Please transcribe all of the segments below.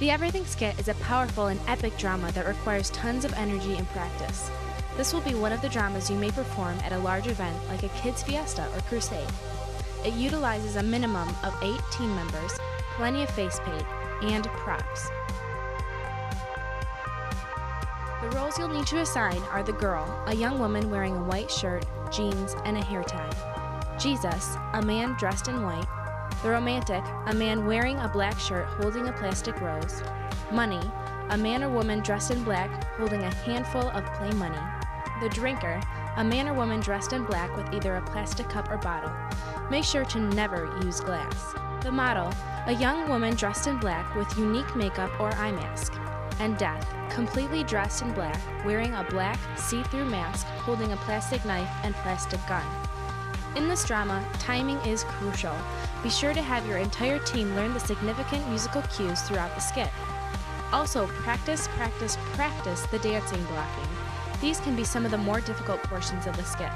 The Everything Skit is a powerful and epic drama that requires tons of energy and practice. This will be one of the dramas you may perform at a large event like a kids' fiesta or crusade. It utilizes a minimum of 8 team members, plenty of face paint, and props. The roles you'll need to assign are the girl, a young woman wearing a white shirt, jeans, and a hair tie. Jesus, a man dressed in white. The romantic, a man wearing a black shirt holding a plastic rose. Money, a man or woman dressed in black holding a handful of plain money. The drinker, a man or woman dressed in black with either a plastic cup or bottle. Make sure to never use glass. The model, a young woman dressed in black with unique makeup or eye mask. And Death, completely dressed in black, wearing a black, see-through mask, holding a plastic knife and plastic gun. In this drama, timing is crucial. Be sure to have your entire team learn the significant musical cues throughout the skit. Also, practice the dancing blocking. These can be some of the more difficult portions of the skit.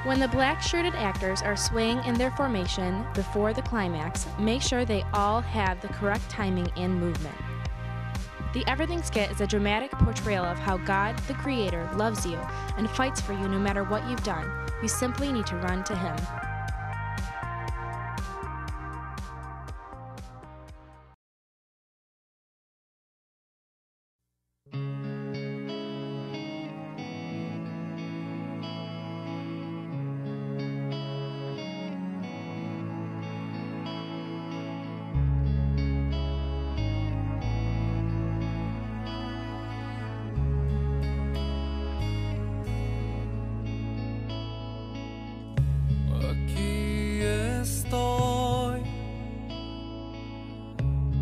When the black-shirted actors are swaying in their formation before the climax, make sure they all have the correct timing and movement. The Everything Skit is a dramatic portrayal of how God, the Creator, loves you and fights for you no matter what you've done. You simply need to run to Him.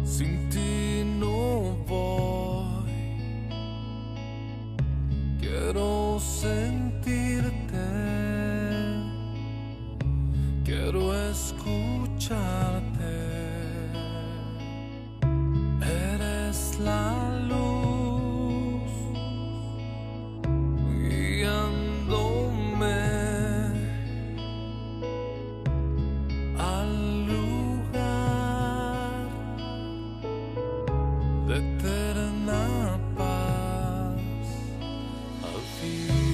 Sin ti no voy, quiero sentirte, quiero escucharte. Eres la luz guiándome al lugar de eterna paz al fin.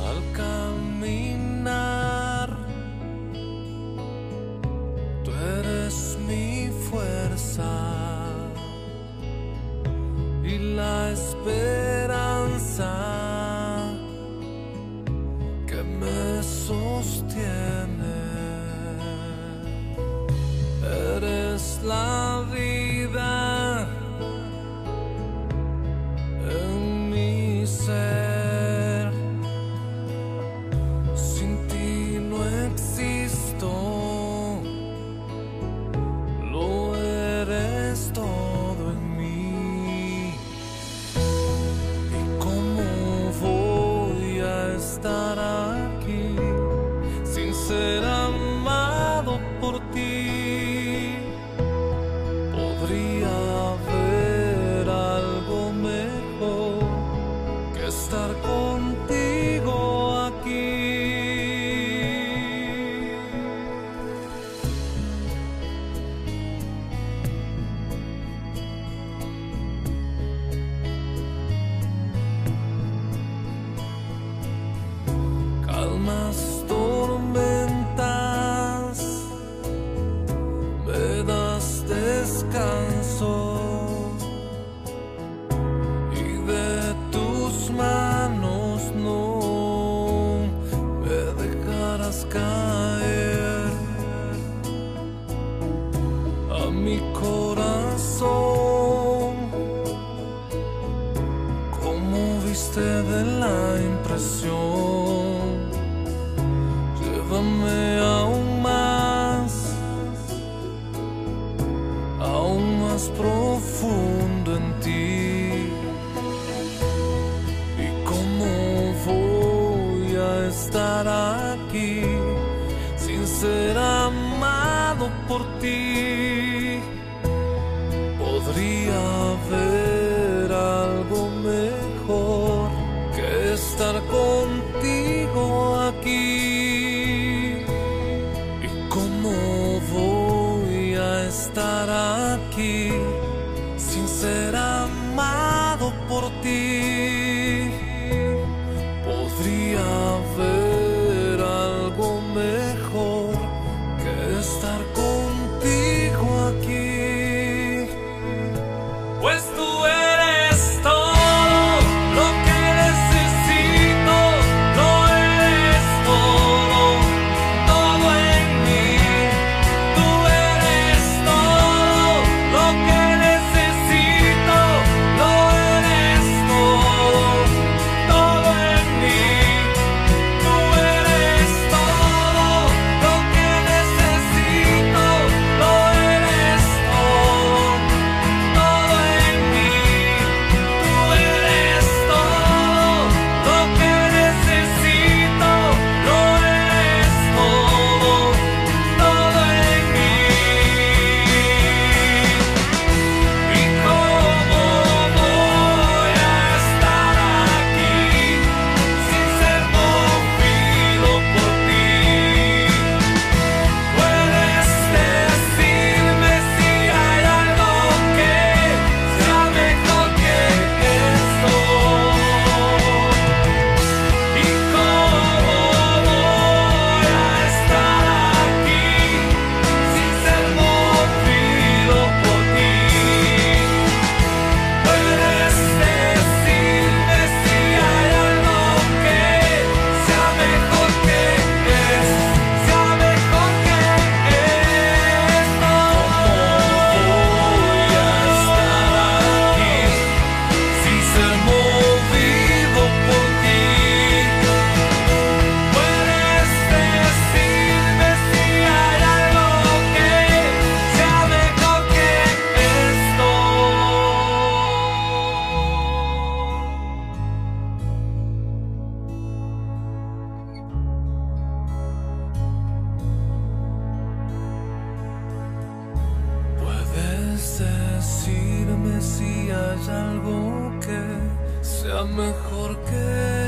Al caminar, tú eres mi fuerza y la esperanza que me sostiene. Eres la vida en mi ser. Sin ti no existo, lo eres todo en mí. ¿Y cómo voy a estar aquí sin ser amado por ti? Podría haber algo mejor que estar contigo aquí. Calmas tormentas, me das descanso y de tus manos no me dejarás caer. A mi corazón, como viste de la impresión, llévame aún más profundo en ti. ¿Y cómo voy a estar aquí sin ser amado por ti? Podría haber algo mejor que estar con aquí sin ser amado por ti. Podría haber algo mejor que estar contigo aquí, pues tú eres todo lo que necesito, lo eres todo, todo en mí. Tú eres todo lo que necesito, lo eres todo, todo en mí. Tú eres todo lo que necesito, lo eres todo, todo en mí. Tú eres todo lo que necesito, lo eres todo, todo en mí. ¿Y cómo voy a estar aquí sin ser movido por ti? Puedes decirme si hay algo que sea mejor que esto. ¿Y cómo voy a estar aquí sin ser movido por ti? Puedes decirme si hay algo que sea mejor que sea mejor que esto. ¿Cómo voy a estar aquí sin ser movido por ti? Puedes decirme si hay algo que sea mejor que esto. Puedes decirme si hay algo que sea mejor que